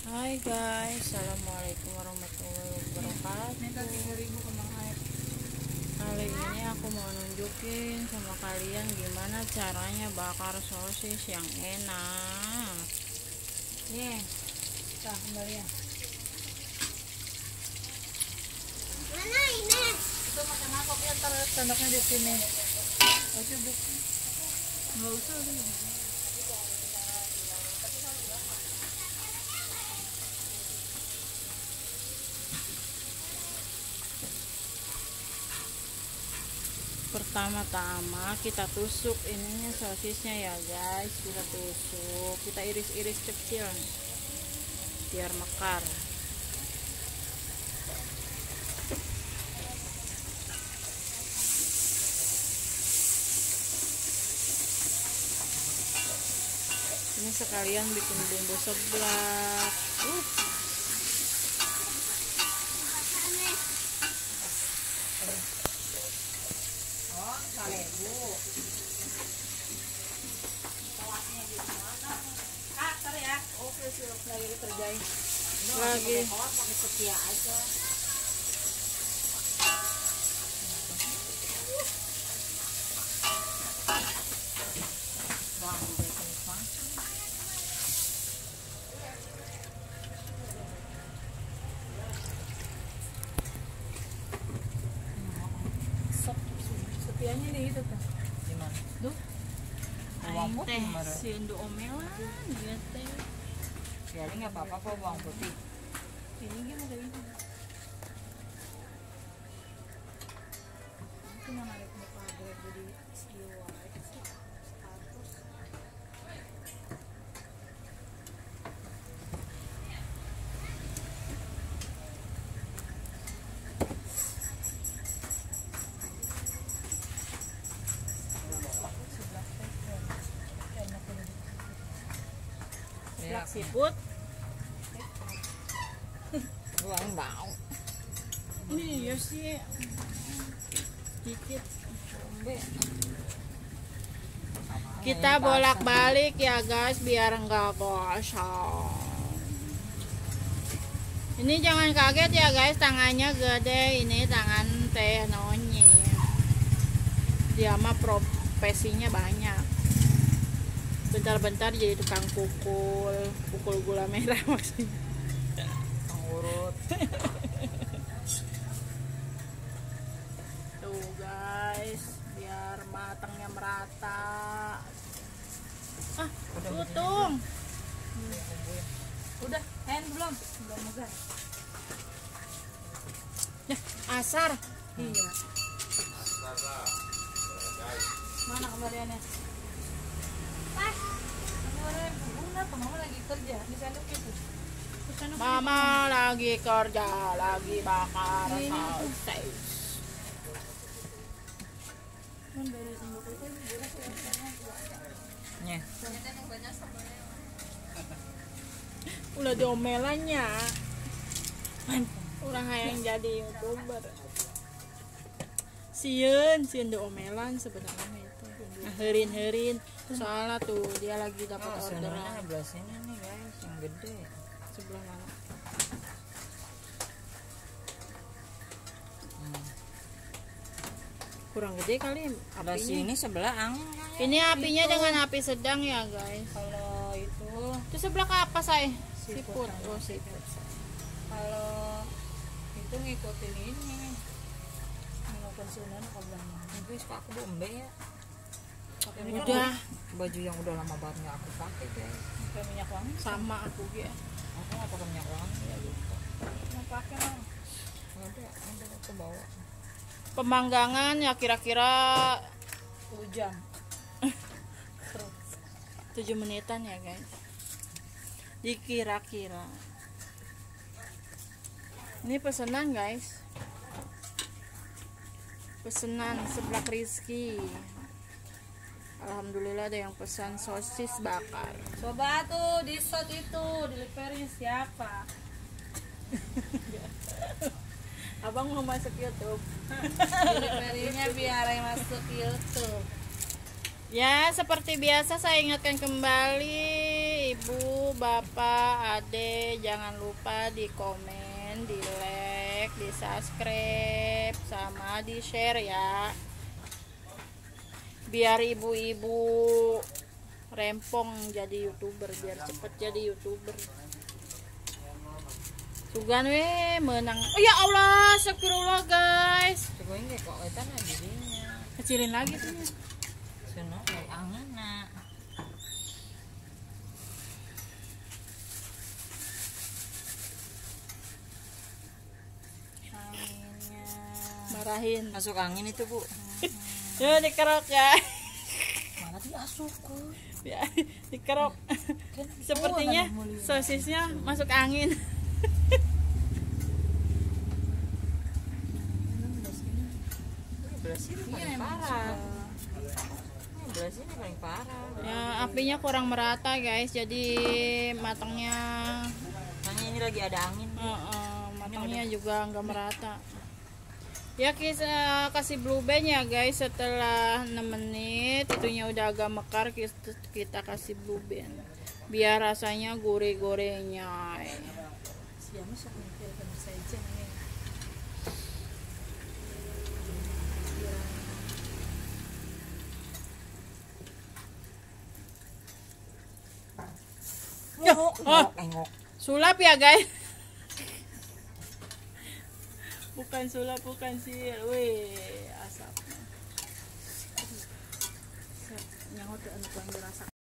Hai guys, assalamualaikum warahmatullahi wabarakatuh. Kali ini aku mau nunjukin sama kalian gimana caranya bakar sosis yang enak. Nih, kita kembali ya. Mana ini? Itu makan apa ya? Ntar sendoknya di sini. Oke bu. Nggak usah deh. Pertama-tama kita tusuk ininya sosisnya ya guys, kita tusuk, kita iris-iris kecil nih, biar mekar. Ini sekalian bikin bumbu seblak. Oke siap, lagi dikerjain. Lagi Pakai setia aja. Bang, bikin pancing. Setianya di itu tuh. Gimana? Duh, Bawang putih teh kemarin. si Indo omelan gitu. Jadi nggak apa-apa kok bawang putih. ini gimana dari ini? Itu mana ada muka grab jadi skill sih. Status. Ya, Siput. buang bau. Iya sih. Dikit. Kita bolak-balik ya guys biar enggak gosong. Ini jangan kaget ya guys, tangannya gede, ini tangan teh nonye. Dia mah profesinya banyak. Bentar-bentar jadi tukang pukul gula merah maksudnya. Urut. Tuh guys, biar matangnya merata. Tutung. Udah, hand belum? Belum megang. Ya, asar. Iya. Mana kembaliannya? Pas. Kemarin bunga tuh mama lagi kerja di sendok itu. Mama lagi kerja, lagi bakar sosis. Kan dari sendok itu beres ya. Nyeh. Udah diomelannya. Udah yang jadi YouTuber. Sieun diomelan sebenarnya itu. Nah, herin. Soalnya tuh dia lagi dapat orderan Sebenarnya sebelah sini nih guys, yang gede. sebelah mana? Kurang gede kali Sebelah apinya. sini sebelah angin. Ini apinya dengan api sedang ya guys. Kalau Itu sebelah apa saya? Siput. Oh siput. kalau itu ngikutin ini ngikutin sunan apa bilang Guys, kok aku bombe ya? pakai Ini minyak Udah Baju yang udah lama banget nggak aku pakai guys. pakai minyak wangi sama aku ya. Aku nggak pakai minyak wangi ya lupa. mau pakai mah Ada aku bawa. Pemanggangan ya kira-kira hujan 7 menitan ya guys. Dikira-kira. Ini pesanan guys. Pesanan seblak Rizky. Alhamdulillah ada yang pesan sosis bakar. coba tuh di shot itu delivery siapa Abang mau masuk YouTube. deliverynya biar yang masuk YouTube. Ya, seperti biasa saya ingatkan kembali Ibu, Bapak, Ade, jangan lupa di komen, di like, di subscribe, sama di share ya. Biar ibu-ibu rempong jadi YouTuber, biar cepet jadi YouTuber. Sugan we menang. Oh ya Allah, astagfirullah guys. Coba ini kok eta na dirinya. Kecilin lagi tuh. Sono kayak angeuna. Anginnya. Marahin. Masuk angin itu, Bu. Yo dikerok ya. Mana diasup ku? Ya, dikerok. Kan Sepertinya sosisnya masuk angin. belas ini paling parah. Belas ini paling parah. Ya, apinya kurang merata guys, jadi matangnya Hanya ini lagi ada angin. matangnya juga nggak merata. Ya kita kasih blue band ya guys, setelah 6 menit itunya udah agak mekar, kita kasih blue band biar rasanya gurih-gurihnya. Siapa sih yang saja nih? Engok. Sulap ya guys. Bukan sulap, bukan sih. Wih, asap. Nyangot anak yang berasa.